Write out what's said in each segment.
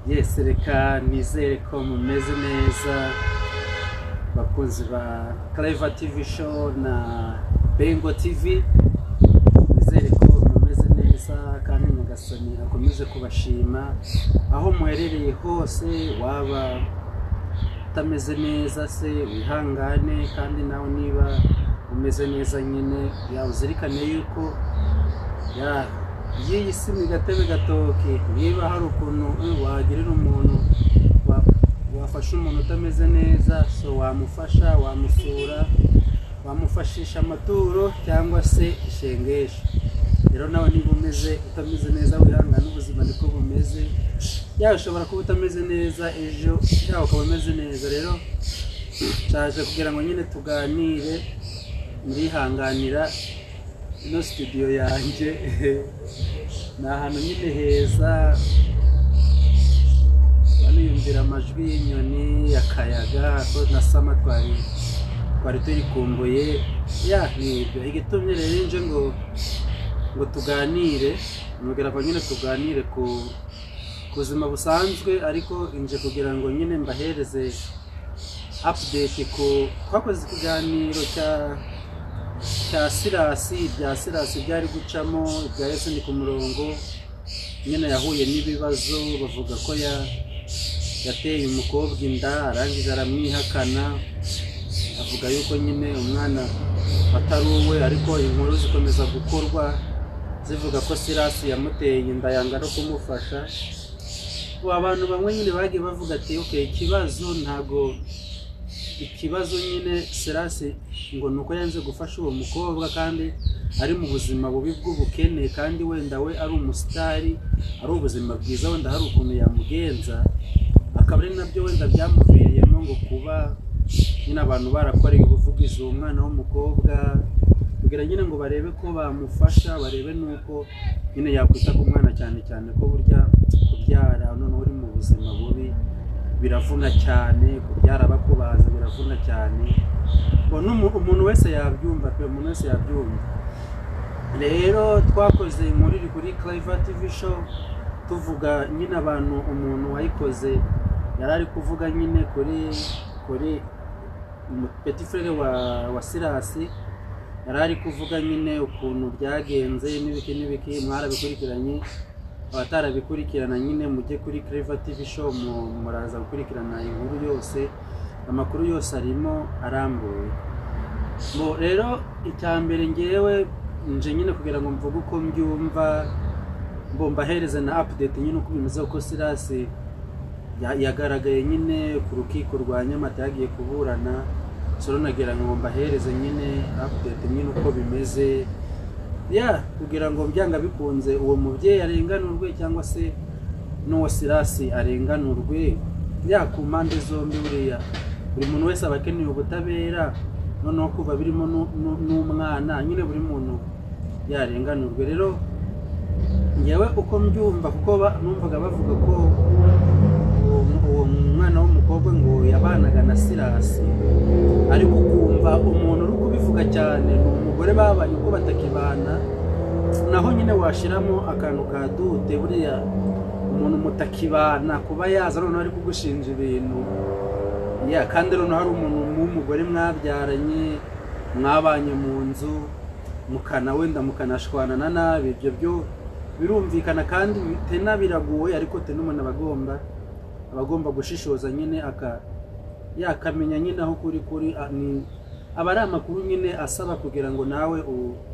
Yes, reka nizere ko mumeze neza bakunzi ba Clever TV show na Bengo TV. Nizere ko mumeze neza kandi Nyagasani akomeze kubashima aho muherereye hose. Waba utameze neza se wihangane, kandi nawe niba umeze neza nyine uzirikane yuko iyi si ni gatebe gatoke. Niba hari ukuntu wagirira umuntu wafasha umuntu utameze neza, so wamufasha, wamusura, wamufashisha amaturo cyangwa se ishengesho. Rero nawe niba utameze neza wihangane, ubuzima niko bumeze. Ushobora kuba utameze neza ejo cyangwa ukaba umeze neza. Rero cyaje kugira ngo nyine tuganire, ndihanganira ino studio yanjye ni ahantu nyine heza, baniyumvira amajwi y'inyoni, akayaga ko na sama twari tuyikumbuye. Nibyo igitumye rero nje ngo tuganire, mubwira ko nyine tuganire ku buzima busanzwe, ariko nje kugira ngo nyine mbahereze update twakoze ikiganiro cya Sirasi byari gucamo ibya Yesu ni ku murongo. Nyine yahuye n'ibibazo, bavuga ko yateye umukobwa inda, arangije aramwihakana, avuga yuko nyine umwana atari uwe, ariko inkuru zikomeza gukorwa zivuga ko Sirasi yamuteye inda yanga no kumufasha. Abantu bamwe nyine bagiye bavuga ati okay, ikibazo nyine Sirasi ngo nuko yanze gufasha uwo mukobwa kandi ari mu buzima bubi bw'ubukene, kandi wenda we ari umusitari, ari ubuzima bwiza, wenda hari ukuntu yamugenza, akaba ari nabyo wenda byamuviriyemo ngo kuba nyine abantu barakoreye ubuvugizi uwo mwana w'umukobwa, kugira nyine ngo barebe ko bamufasha, barebe nuko nyine yakwita ku mwana, cyane cyane ko burya kubyara none uri mu buzima bubi biravuna cyane, kubyara bakubaza biravuna cyane. Umuntu wese yabyumva pe, umuntu wese yabyumva. Rero twakoze inkuru iri kuri Clever TV show tuvuga nyine abantu, umuntu wayikoze yarari kuvuga nyine kuri petit frere wa Sirasi, yarari kuvuga nyine ukuntu byagenze n'ibiki mwarabikurikiranye. Abatarabikurikirana nyine mujye kuri Clever TV show muraza gukurikirana inkuru yose, amakuru yose arimo arambuye. Rero icyambere ngewe nje nyine kugira ngo mvuge uko mbyumva, mbahereze na update nyine uko bimeze, uko Sirasi yagaragaye nyine ku rukiko rwa Nyamata yagiye kuburana. So nagira ngo mbahereze nyine update nyine uko bimeze, kugira ngo byanga bikunze uwo mubyeyi arenganurwe cyangwa se n'uwo Sirasi arenganurwe, ku mpande zombi. Buri muntu wese aba akeneye ubutabera, noneho kuba birimo n'umwana, nyine buri muntu yarenganurwe. Rero ngewe uko mbyumva, kuko numvaga bavuga ko uwo mwana w'umukobwa ngo yabanaga na Sirasi, ariko ukumva umuntu uri kubivuga cyane ni umugore babanye uko batakibana, naho nyine washiramo akantu ka dute. Buriya umuntu mutakibana kuba yaza noneho ari kugushinja ibintu, kandi noneho hari umuntu w'umugore mwabyaranye, mwabanye mu nzu, wenda mukanashwanana nabi, ibyo byo birumvikana kandi tena biragoye, ariko tena umuntu abagomba gushishoza nyine yakamenya nyine aho kuri aba ari amakuru nyine asaba kugira ngo nawe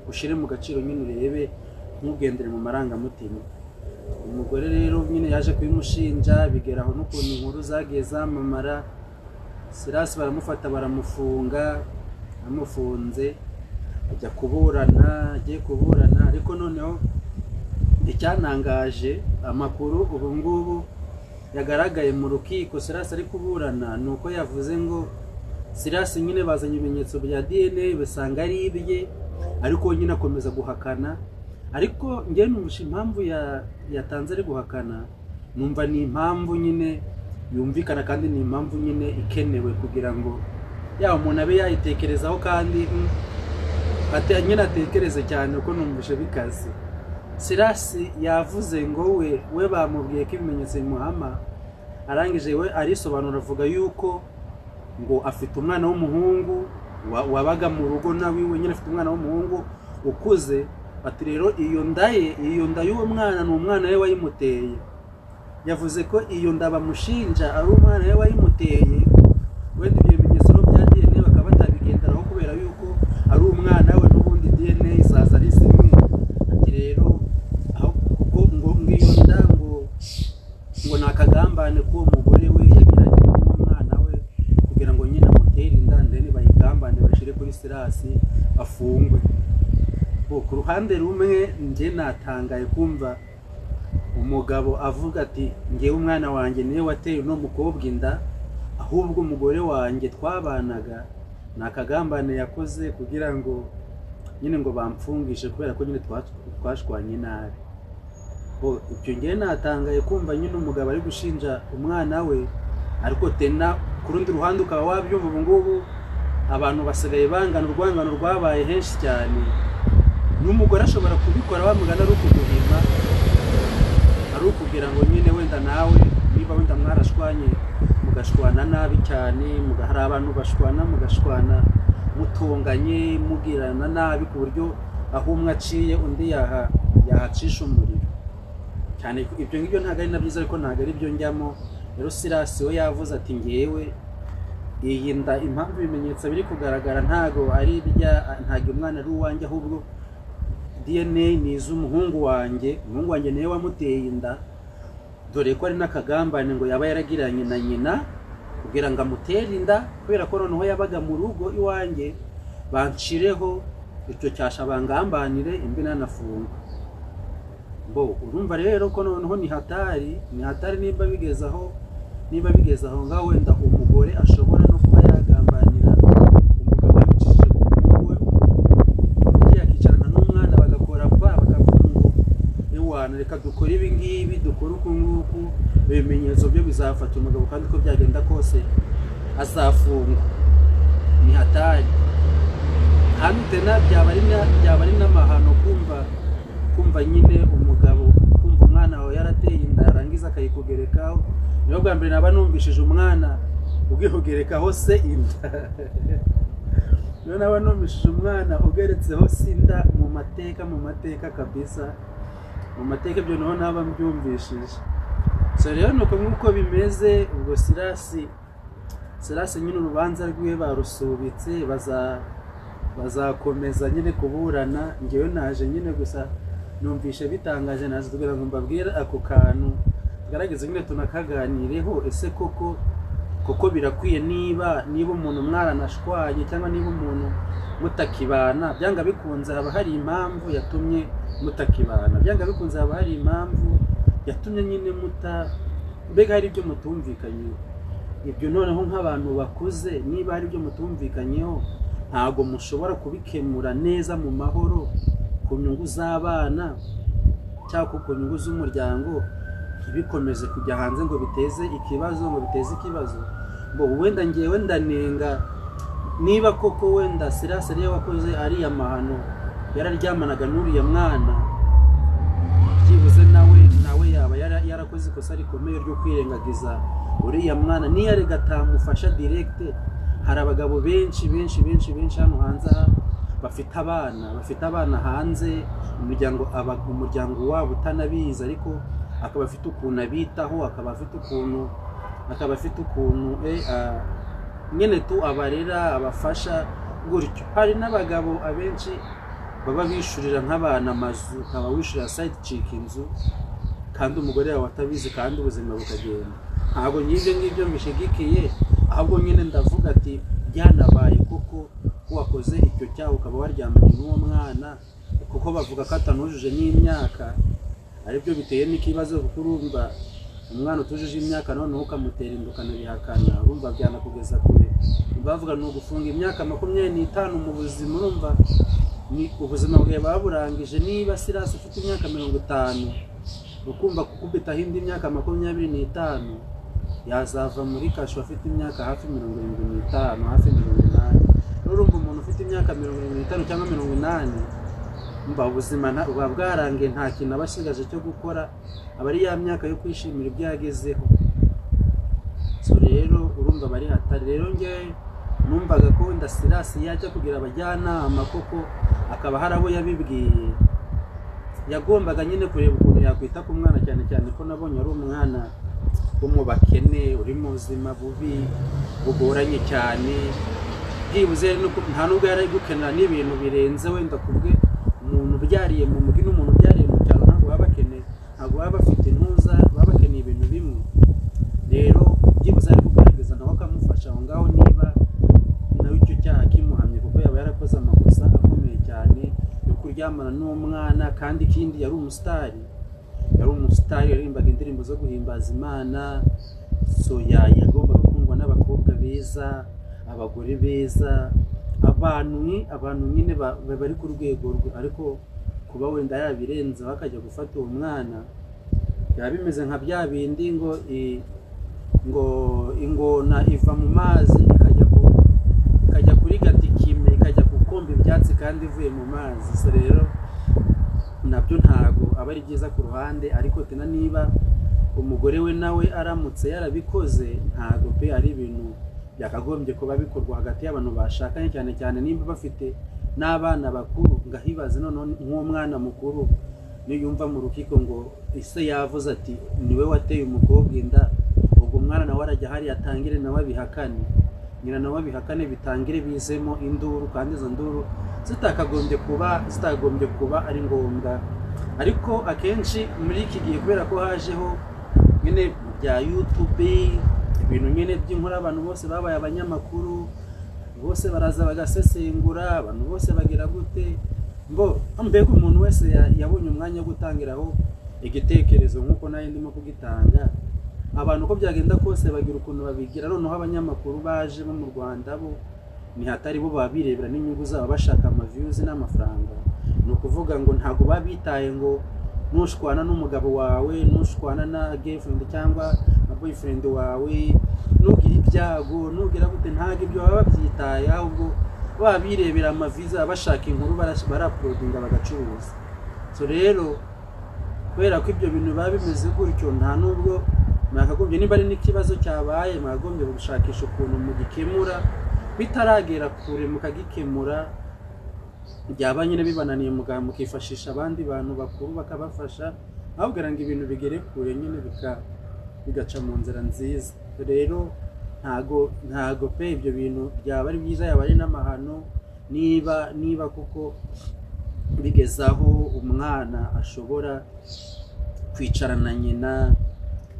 ushire mu gaciro, nyine urebe ntugendere mu marangamutima. Umugore rero nyine yaje kubimushinja, bigeraho n'ukuntu inkuru zagiye zamamara. Sirasi baramufata baramufunga, amufunze ajya kuburana, agiye kuburana. Ariko noneho icyanangaje amakuru ubu ngubu yagaragaye mu rukiko Sirasi ari kuburana, nuko yavuze ngo Sirasi nyine bazanye ibimenyetso bya DNA basanga ari ibye, ariko nyine akomeza guhakana. Ariko ngiye numvisha impamvu yatanze ari guhakana, numva ni impamvu nyine yumvikana kandi ni impamvu nyine ikenewe kugira ngo umuntu abe yayitekerezaho, kandi nyine atekereze cyane, uko numvishe bikaze. Sirasi yavuze ngo we bamubwiye ko ibimenyetso bimuhama arangije we arisobanura avuga yuko ngo afite umwana w'umuhungu wabaga mu rugo nawe nyine afite umwana w'umuhungu ukuze. Ati rero iyo nda y'uwo mwana ni umwana we wayimuteye. Yavuze ko iyo nda bamushinja ari umwana we wayimuteye, wenda ibyo bimenyetso bya DNA bakaba batabigenderaho kubera yuko ari umwana we, n'ubundi DNA izaza ari zimwe. Ati rero aho kuko ngo iyo nda ngo nakagambane k'uwo mugore we yagiranye n'umwana we kugira ngo nyine amutere inda ndende bayigambane bashire kuri Sirasi afungwe. Ku ruhande rumwe nje natangaye kumva umugabo avuga ati ngewe umwana wanjye niwe wateye no mukobwa inda, ahubwo umugore wanjye twabanaga nakagambane yakoze kugira ngo nyine ngo bamfungishe kubera ko nyine twashwanye nabi. Ibyo ngewe natangaye kumva nyine umugabo ari gushinja umwana we, ariko tena ku rundi ruhande ukaba wabyumva ubu ngubu abantu basigaye bangana, urwangano rwabaye henshi cyane. N'umugore ashobora kubikora bamugana ari ukuguhima, ari ukugira ngo nyine wenda nawe niba wenda mwarashwanye mugashwana nabi cyane, hari abantu bashwana mugashwana mutunganye mugirana nabi ku buryo aho umwe aciye undi yahacisha umuriro cyane. Ibyo ngibyo ntabwo ari na byiza, ariko ntabwo ari byo njyamo. Rero Sirasi we yavuze ati ngewe iyi nda impamvu ibimenyetso biri kugaragara ntabwo umwana ari uwanjye, ahubwo DNA ni iz'umuhungu wanjye. Umuhungu wanjye niwe wamuteye inda, dore ko ari n'akagambane ngo yaba yaragiranye na nyina kugira ngo amutere inda, kubera ko noneho yabaga mu rugo iwanjye bancireho icyo cyasha bangambanire imbe nanafunga. Urumva rero ko noneho ni hatari niba bigeze aho ngaho wenda umugore ashobora no kuba yagambanira umugabo yabicishije ku muhungu we, yakicarana n'umwana bagakora bakavuga ngo ewana reka dukore ibi ngibi, dukore uku nguku, ibimenyetso byo bizafata umugabo kandi uko byagenda kose azafungwa. Ni hatari hano tena byaba ari n'amahano kumva nyine umugabo kumva umwana wawe yarateye inda yarangiza akayikugerekaho. Niyo bwa mbere naba numvishije umwana ugihugerekaho se inda niyo naba numvishije umwana ugeretseho se inda mu mateka kabisa, mu mateka ibyo naho naba mbyumvishije. So rero nuko nk'uko bimeze, ubwo Sirasi nyine urubanza rwiwe barusubitse, bazakomeza nyine kuburana. Ngewe naje nyine gusa numvishe bitangaje, naje kugira ngo mbabwire ako kantu tugaragaze nyine tunakaganireho. Ese koko birakwiye niba umuntu mwaranashwanye cyangwa niba umuntu mutakibana, byanga bikunze haba hari impamvu yatumye mutakibana, byanga bikunze haba hari impamvu yatumye nyine mbega hari ibyo mutumvikanyeho. Ibyo noneho nk'abantu bakuze niba hari ibyo mutumvikanyeho, ntabwo mushobora kubikemura neza mu mahoro ku nyungu z'abana cyangwa ku nyungu z'umuryango, ntibikomeze kujya hanze ngo biteze ikibazo. Wenda ngewe ndanenga niba koko wenda Sirasi ariyo wakoze ariya mahano, yararyamanaga n'uriya mwana, byibuze nawe yaba yarakoze ikosa rikomeye ryo kwirengagiza uriya mwana. Niyo arega atamufasha direct, hari abagabo benshi hano hanze bafite abana hanze, umuryango wabo utanabizi, ariko akaba afite ukuntu abitaho, akaba afite ukuntu nyine abarera abafasha gutyo. Hari n'abagabo abenshi baba bishurira nk'abana amazu, ukaba wishurira side chick inzu kandi umugore yawe atabizi kandi ubuzima bukagenda. Ntabwo ngibyo mbishigikiye, ahubwo nyine ndavuga ati byanabaye kuko wakoze icyo cyaha ukaba waryamanye n'uwo mwana, kuko bavuga ko atanujuje n'imyaka, aribyo biteye n'ikibazo kuko urumva umwana utujuje imyaka noneho ukamutera inda ukanabihakana, urumva byanakugeza kure. Bavuga ni ugufunga imyaka 25 mu buzima, urumva ni ubuzima bwawe baburangije. Niba Sirasi ufite imyaka 50 ukumva kukubitaho indi myaka 25, yazava muri kasho afite imyaka hafi 75 hafi 80. Urumva umuntu ufite imyaka 75 cyangwa 80, ubuzima buba bwarangiye, nta kintu abashigaje cyo gukora, aba ari ya myaka yo kwishimira ibyo yagezeho. so rero urumva bari hatari. Rero nge numvaga ko wenda Silas yajya kugira abajyanama koko akaba hari abo yabibwiye, yagombaga nyine kureba ukuntu yakwita ku mwana, cyane cyane ko nabonye ari umwana wo mu bakene uri mu buzima bubi bugoranye cyane, byibuze nta nubwo yari gukenera n'ibintu birenze wenda kubwe umuntu byariye mu mugi n'umuntu byariye mu cyaro ntabwo baba bakeneye, ntabwo baba bafite intuza, baba bakeneye ibintu bimwe. Rero byibuze ari kugaragaza nawe akamufasha aho ngaho niba nawe icyo cyaha kimuhamye, kuko yaba yarakoze amakosa akomeye cyane yo kuryamana n'umwana, kandi ikindi yari umusitari, yaririmbaga indirimbo zo guhimbaza Imana, so yagombaga gukundwa n'abakobwa beza, abagore beza, abantu nyine bari ku rwego rwe. Ariko kuba wenda yabirenzeho akajya gufata uwo mwana, byaba bimeze nka bya bindi ngo ingona iva mu mazi ikajya kuri gatikime, ikajya gukomba ibyatsi kandi ivuye mu mazi. So rero nabyo ntago aba ari byiza ku ruhande, ariko tena niba umugore we nawe aramutse yarabikoze, ntago pe ari ibintu byakagombye kuba bikorwa hagati y'abantu bashakanye, cyane cyane nimba bafite n'abana bakuru. Ngahibaze none nk'umwana mukuru niyumva mu rukiko ngo ise yavuze ati niwe wateye umukobwa inda, ubwo umwana nawe arajya hari atangire nawe abihakane, nyina nawe abihakane, bitangire bizemo induru, kandi izo nduru zitagombye kuba ari ngombwa. Ariko akenshi muri iki gihe kubera ko hajeho nyine bya YouTube, ibintu nyine by'inkuru, abantu bose babaye abanyamakuru, bose baraza bagasesengura, abantu bose bagira gute, mbega umuntu wese yabonye umwanya wo gutangiraho igitekerezo nk'uko nayo ndimo kugitanga. Abantu uko byagenda kose bagira ukuntu babigira. Noneho abanyamakuru baje bo mu Rwanda bo ni hatari bo babirebera n'inyungu zabo, bashaka views n'amafaranga. Ni ukuvuga ngo ntago babitaye ngo nushwana n'umugabo wawe, nushwana na girlfriend cyangwa na boyfriend wawe, nugira ibyago, nugira gute, ntago ibyo baba babyitaye, ahubwo babirebera visa, bashaka inkuru baraprodinga bagacuruza. So rero kubera ko ibyo bintu biba bimeze gutyo, nta nubwo mwakagombye, niba ari n'ikibazo cyabaye, mwakagombye gushakisha ukuntu mugikemura bitaragera kure, mukagikemura. Byaba nyine bibananiye mukifashisha abandi bantu bakuru bakabafasha, ahubwo ngo ibintu bigere kure nyine bigaca mu nzira nziza. Rero ntago pe ibyo bintu byaba ari byiza, yaba ari n'amahano niba kuko bigezaho umwana ashobora kwicarana nyina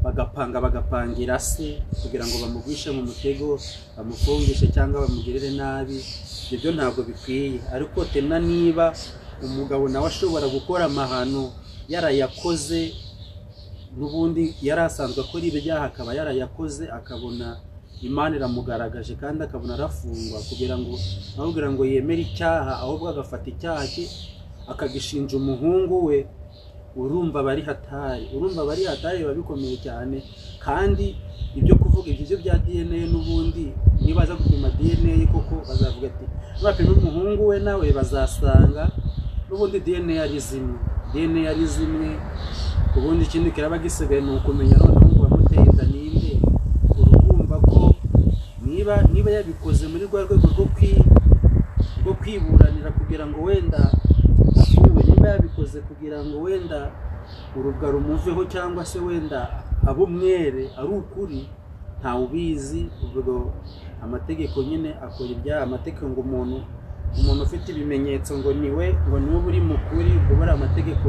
bagapangira se kugira ngo bamugwishe mu mutego, bamufungishe cyangwa bamugirire nabi. Ibyo ntabwo bikwiye. Ariko tena niba umugabo nawe ashobora gukora amahano yarayakoze, n'ubundi yarasanzwe akora ibyaha akaba yarayakoze, akabona Imana iramugaragaje kandi akabona arafungwa, kugira ngo yemere icyaha, ahubwo agafata icyaha cye akagishinja umuhungu we, urumva bari hatari biba bikomeye cyane. Kandi ibyo kuvuga ibyo bya DNA, n'ubundi nibaza gupima DNA koko bazavuga ati bapima umuhungu we nawe bazasanga n'ubundi DNA ari zimwe. Ubundi ikindi kiraba gisigaye ni ukumenya noneho ngo wamuteye inda ninde. Urumva ko niba yabikoze muri rwa rwego rwo kwiburanira kugira ngo wenda afungwe, niba yabikoze kugira ngo wenda urubwa rumuveho cyangwa se wenda abo mwere ari ukuri, ntawe ubizi. Ubwo amategeko nyine akora ibyaha. Amategeko ngo umuntu ufite ibimenyetso ngo niwe uri mukuri, ubwo bari amategeko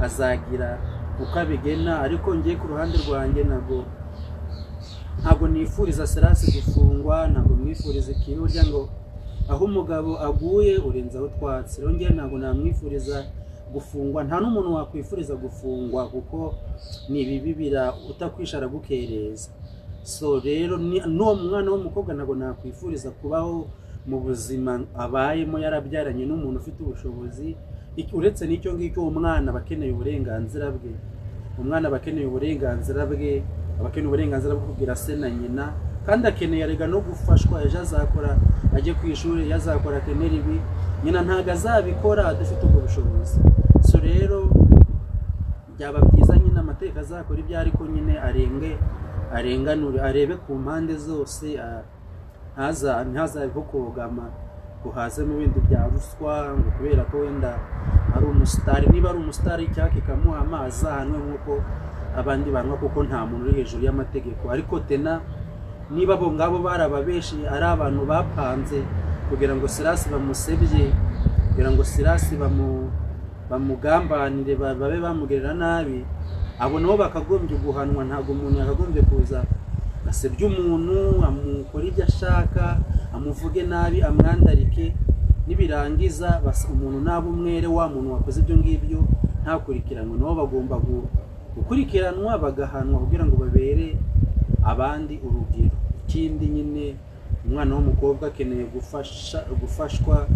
azagira uko abigena. Ariko ngiye ku ruhande rwanjye ntabwo nifuriza Silas gufungwa, ntabwo mwifuriza ikibi. Burya ngo aho umugabo aguye urenzaho utwatsi. Rero ngiye ntabwo namwifuriza gufungwa, nta n'umuntu wakwifuriza gufungwa kuko ni bibibira utakwishara gukereza. So rero n'uwo mwana w'umukobwa ntabwo nakwifuriza kubaho mu buzima abayemo yarabyaranye n'umuntu ufite ubushobozi. Uretse n'icyo ngicyo, uwo mwana bakeneye uburenganzira bwe, abakeneye uburenganzira bwo kugira se na nyina, kandi akeneye arega no gufashwa. Ejo azakora ajye ku ishuri, yazakora akenera ibi, nyina ntago azabikora adafite ubwo bushobozi. So rero byaba byiza nyine amategeko azakora ibyo, ariko nyine arenganure arebe ku mpande zose, ntazabe kogama guhaze mu bindi bya ruswa ngo kubera ko wenda ari umusitari. Niba ari umusitari cyake kamuha amazi ahanwe nk'uko abandi banwa, kuko nta muntu uri hejuru y'amategeko. Ariko tena niba bo ngabo barababeshi ari abantu bapanze kugira ngo Silas bamusebye, kugira ngo Silas bamugambanire, babe bamugerera nabi, abo nabo bakagombye guhanwa. Ntabwo umuntu yakagombye kuza asebye umuntu, amukora ibyo ashaka, amuvuge nabi, amwandarike, nibirangiza umuntu nabo umwere wa muntu wakoze ibyo ngibyo ntakurikiranwe. Nabo bagomba gukurikiranwa bagahanwa kugira ngo babere abandi urugero. Ikindi nyine umwana w'umukobwa akeneye gufashwa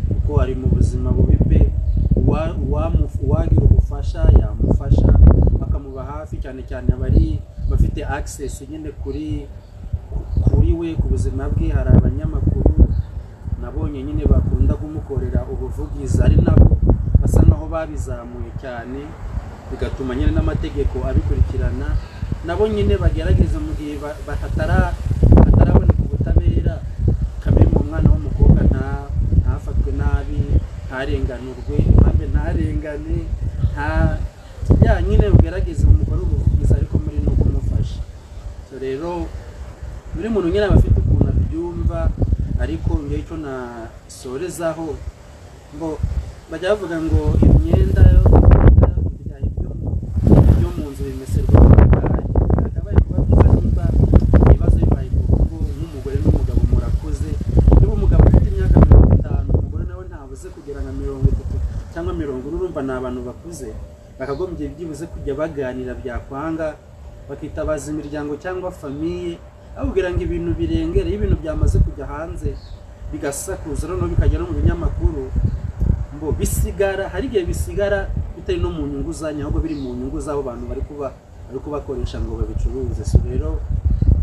kuko ari mu buzima bubi pe. Uwagira ubufasha yamufasha bakamuba hafi, cyane cyane abari bafite access nyine kuri we ku buzima bwe. Hari abanyamakuru nabonye nyine bakunda kumukorera ubuvugizi, ari nabo basa naho babizamuye cyane, bigatuma nyine n'amategeko abikurikirana. Nabo nyine bagerageza mu gihe hataraboneka ubutabera, kamwe mu mwana w'umukobwa ntafatwe nabi, ntarenganurwe, ntarengane, nyine ugerageza umukoro ubuvugizi ariko muri no kumufasha. So rero buri muntu nyine abafite ukuntu abyumva, ariko ngiye icyo nasorezaho ngo bajya bavuga ngo imyenda yo mu nzu bimeserwa n'ubwayi. Akabaye kuba byiza nimba ibibazo bibaye mu rugo nk'umugore n'umugabo murakuze. Niba umugabo ufite imyaka 50, umugore nawe ntabuze kugera nka 30 cyangwa 40, urumva ni abantu bakuze, bakagombye byibuze kujya baganira byakwanga, bakitabaza imiryango cyangwa famiye, abubwira ngo ibintu birengere. Ibintu byamaze kujya hanze bigasakuza no bikagera mu binyamakuru, mbo bisigara hari igihe bisigara bitari no mu nyungu zanya, ahubwo biri mu nyungu z'abo bantu bari kubakoresha ngo babicuruze. So rero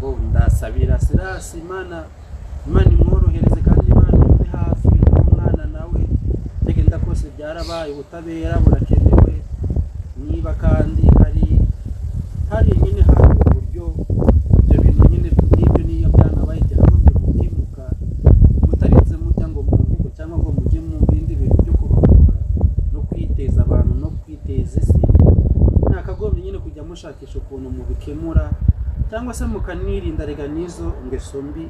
bo ndasabira Silas, Imana imworohereze kandi Imana iri hafi y'umwana nawe. Tegenda kose byarabaye, ubutabera burakenewe. Niba kandi hari nyine hari uburyo ibyo bintu nyine n'ibyo niyo byanabaye byakagombye gukemuka, mutarinze mujya ngo mu nkiko cyangwa ngo mujye mu bindi bintu byo kubakora no kwiteza abantu no kwiteza isi. Nakagombye nyine kujya mushakisha ukuntu mubikemura, cyangwa se mukanirinda rega nizo ngeso mbi,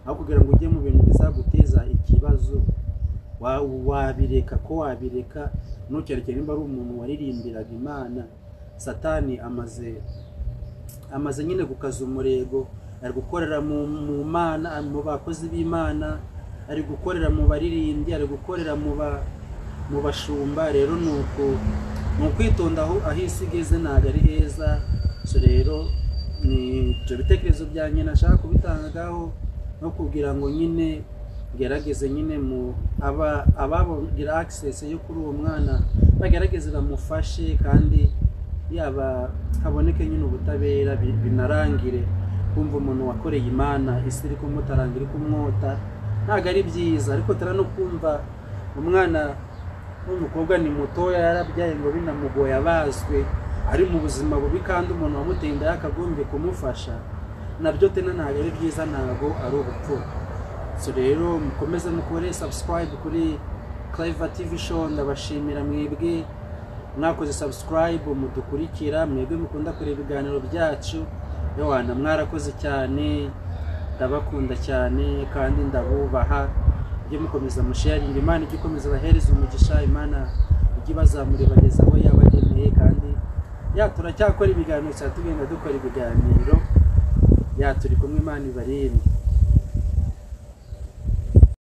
aho kugira ngo ujye mu bintu bizaguteza ikibazo. Wabireka ntukerekere nimba ari umuntu waririmbiraga Imana. Satani amaze nyine gukaza umurego, ari gukorera mu Mana, mu bakozi b'Imana, ari gukorera mu baririmbyi, ari gukorera mu bashumba. Rero nukwitonda aho isi igeze ntabwo ari heza. So rero ni ibyo bitekerezo byanjye nashaka kubitangagaho, no kugira ngo nyine gerageze nyine abagira access yo kuri uwo mwana bagerageze bamufashe, kandi yaba haboneke nyine ubutabera binarangire. Kumva umuntu wakoreye Imana isi iri kumutarangira, iri kumwota, ntabwo ari byiza. Ariko tara no kumva umwana w'umukobwa ni mutoya yarabyaye ngo binamugoye, abazwe, ari mu buzima bubi, kandi umuntu wamuteye inda yakagombye kumufasha, nabyo tena ntabwo ari byiza, ntabwo ari ubupfu. So rero mukomeze mukore subscribe kuri Clever TV Show. Ndabashimira mwebwe mwakoze subscribe, mudukurikira, mwebwe mukunda kureba ibiganiro byacu. Yohana mwarakoze cyane, ndabakunda cyane kandi ndabubaha. Ujye mukomeza musharing, Imana ijye ikomeza bahereza umugisha, Imana ijye bazamure bageza aho yabageneye. Kandi turacyakora ibiganiro, cyatugenda dukora ibiganiro, turi kumwe, Imana ibarinde.